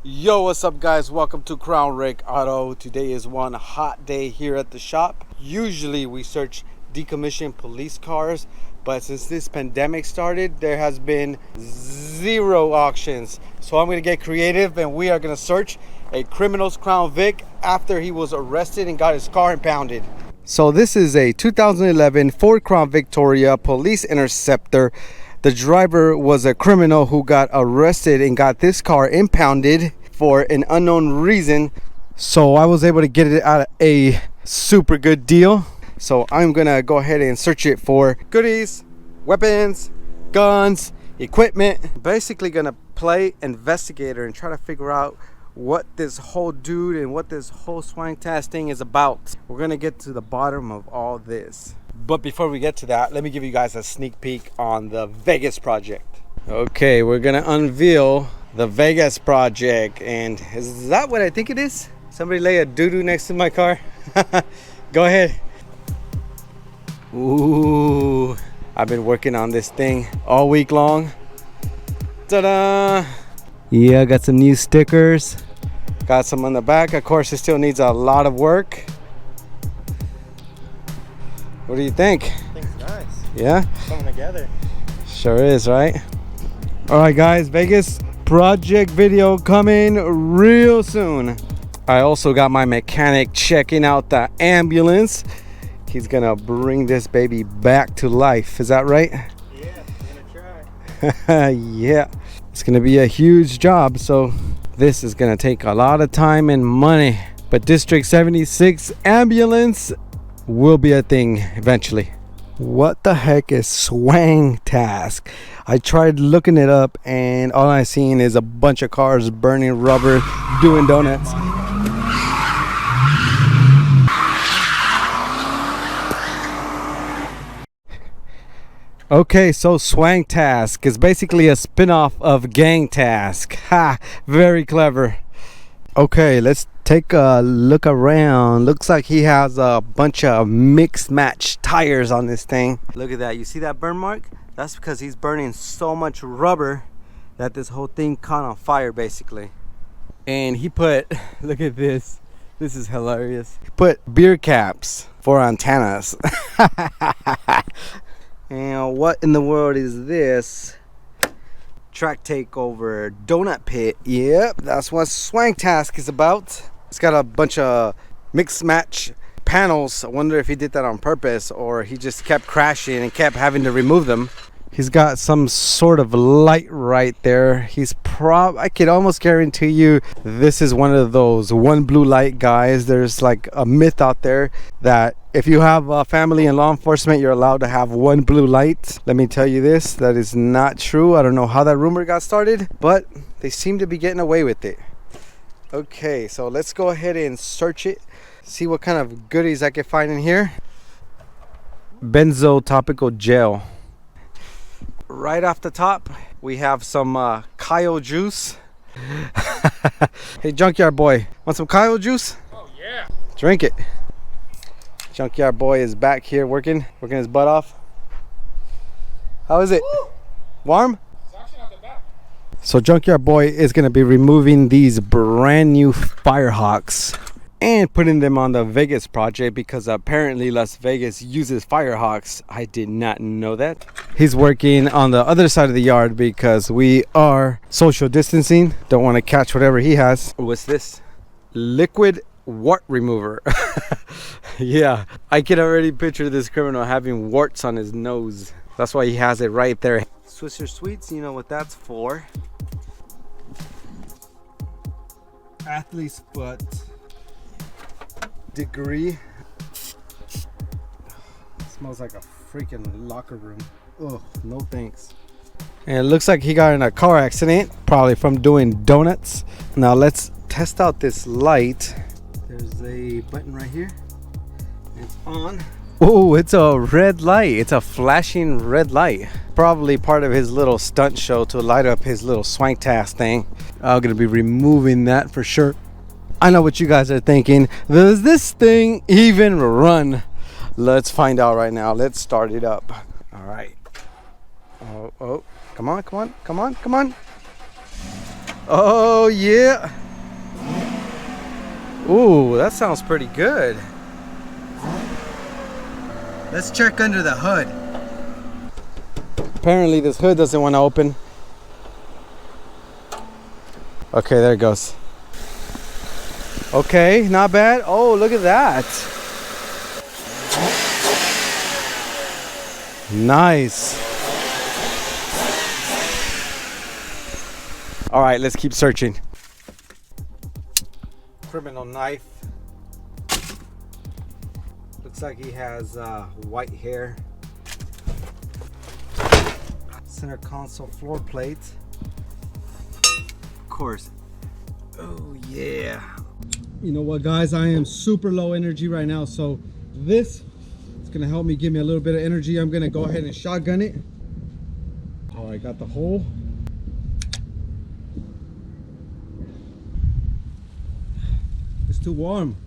Yo, what's up guys? Welcome to Crown Rick Auto. Today is one hot day here at the shop. Usually we search decommissioned police cars, but since this pandemic started, there has been zero auctions. So I'm gonna get creative and we are gonna search a criminal's Crown Vic after he was arrested and got his car impounded. So this is a 2011 Ford Crown Victoria police interceptor. The driver was a criminal who got arrested and got this car impounded for an unknown reason. So I was able to get it at a super good deal. So I'm gonna go ahead and search it for goodies, weapons, guns, equipment. Basically gonna play investigator and try to figure out what this whole dude and what this whole Swang Task thing is about. We're gonna get to the bottom of all this. But before we get to that, let me give you guys a sneak peek on the Vegas project. Okay, we're gonna unveil the Vegas project. And is that what I think it is? Somebody lay a doo-doo next to my car? Go ahead. Ooh, I've been working on this thing all week long. Ta-da! Yeah, got some new stickers. Got some on the back. Of course, it still needs a lot of work. What do you think? I think it's nice. Yeah? It's coming together. Sure is, right? All right, guys, Vegas project video coming real soon. I also got my mechanic checking out the ambulance. He's gonna bring this baby back to life. Is that right? Yeah, I'm gonna try. Yeah, it's gonna be a huge job. So this is gonna take a lot of time and money. But District 76 ambulance will be a thing eventually. What the heck is Swang Task? I tried looking it up and all I seen is a bunch of cars burning rubber, doing donuts. Okay, so Swang Task is basically a spin-off of Gang Task. Ha, very clever. Okay, let's take a look around. Looks like he has a bunch of mixed match tires on this thing. Look at that. You see that burn mark? That's because he's burning so much rubber that this whole thing caught on fire basically. And he put, look at this. This is hilarious. He put beer caps for antennas. And what in the world is this? Track takeover donut pit. Yep, that's what Swang Task is about. It's got a bunch of mixed match panels. I wonder if he did that on purpose or he just kept crashing and kept having to remove them. He's got some sort of light right there. I could almost guarantee you this is one of those one blue light guys. There's like a myth out there that if you have a family in law enforcement, you're allowed to have one blue light. Let me tell you this, that is not true. I don't know how that rumor got started, but they seem to be getting away with it. Okay, so let's go ahead and search it. See what kind of goodies I can find in here. Benzo topical gel. Right off the top, we have some Kyle juice. Hey, Junkyard Boy, want some Kyle juice? Oh, yeah. Drink it. Junkyard Boy is back here working his butt off. How is it? Woo! Warm? It's actually not that bad. So Junkyard Boy is going to be removing these brand new Firehawks and putting them on the Vegas project because apparently Las Vegas uses Firehawks. I did not know that. He's working on the other side of the yard because we are social distancing. Don't want to catch whatever he has. What's this? Liquid wart remover. Yeah, I can already picture this criminal having warts on his nose. That's why he has it right there. Swisher Sweets, you know what that's for. Athlete's foot. Degree. Smells like a freaking locker room. Oh, no thanks. And it looks like he got in a car accident, probably from doing donuts. Now let's test out this light. There's a button right here. It's on. Oh, it's a red light. It's a flashing red light. Probably part of his little stunt show to light up his little Swank Task thing. I'm gonna be removing that for sure. I know what you guys are thinking. Does this thing even run? Let's find out right now. Let's start it up. All right. Oh, come on. Oh yeah. Ooh, that sounds pretty good. Let's check under the hood. Apparently this hood doesn't want to open. Okay, there it goes. Okay, not bad. Oh, look at that. Nice. All right, let's keep searching. Criminal knife. Looks like he has white hair. Center console floor plate. Of course. Oh yeah. You know what, guys? I am super low energy right now, so this is gonna help me give me a little bit of energy. I'm gonna go ahead and shotgun it. Oh, I got the hole. It's too warm.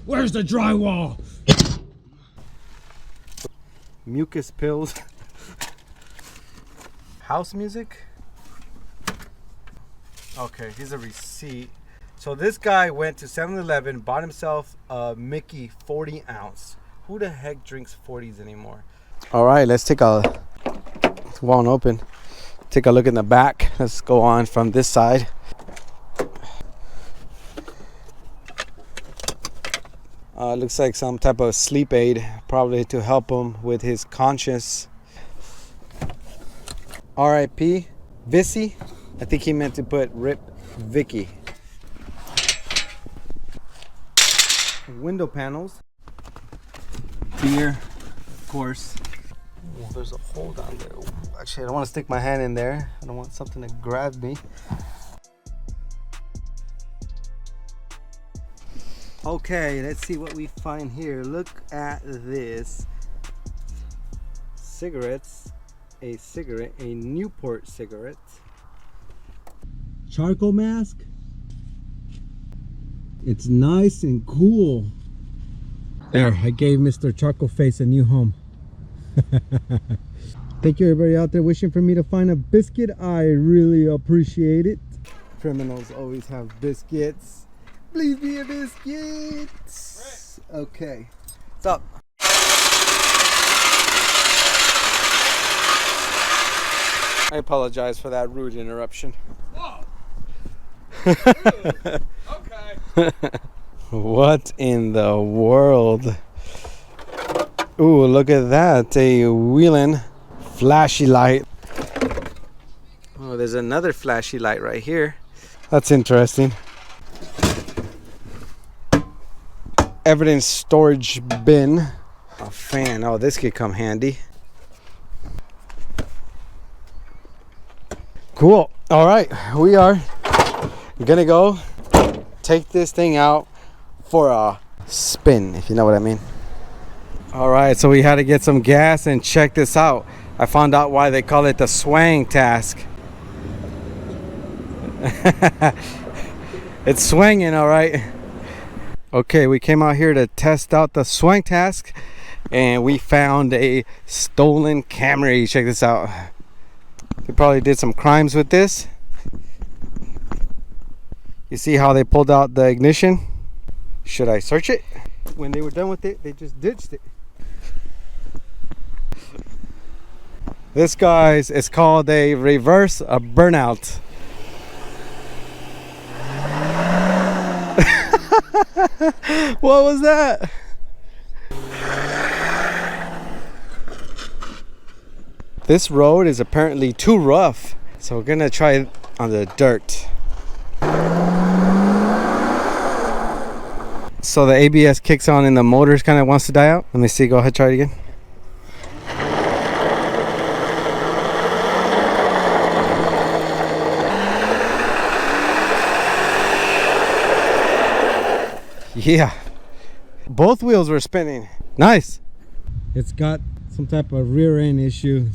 Where's the drywall? Mucus pills. House music. Okay, here's a receipt. So this guy went to 7-Eleven, bought himself a Mickey 40 ounce. Who the heck drinks 40s anymore? All right, let's take a, it won't open. Take a look in the back. Let's go on from this side. Looks like some type of sleep aid, probably to help him with his conscience. R.I.P. Vissy. I think he meant to put Rip Vicky. Window panels. Beer, of course. Oh, there's a hole down there. Actually, I don't want to stick my hand in there. I don't want something to grab me. Okay, let's see what we find here. Look at this. Cigarettes. A cigarette. A Newport cigarette. Charcoal mask. It's nice and cool. There, I gave Mr. Charcoal Face a new home. Thank you, everybody out there wishing for me to find a biscuit. I really appreciate it. Criminals always have biscuits. Please be a biscuit. Okay. What's up? I apologize for that rude interruption. Whoa. Rude. Okay. What in the world? Ooh, look at that. A wheeling flashy light. Oh, there's another flashy light right here. That's interesting. Evidence storage bin. A fan. Oh, this could come handy. Cool. All right, we are gonna go take this thing out for a spin, if you know what I mean. All right, so we had to get some gas, and check this out. I found out why they call it the Swang Task. It's swinging, all right. Okay, we came out here to test out the Swank Task, and we found a stolen Camry. Check this out. They probably did some crimes with this. You see how they pulled out the ignition? Should I search it? When they were done with it, they just ditched it. This, guys, is called a reverse burnout. What was that? This road is apparently too rough, so we're gonna try it on the dirt. So the ABS kicks on and the motor kind of wants to die out. Let me see, go ahead, try it again. Yeah, both wheels were spinning. Nice. It's got some type of rear end issue.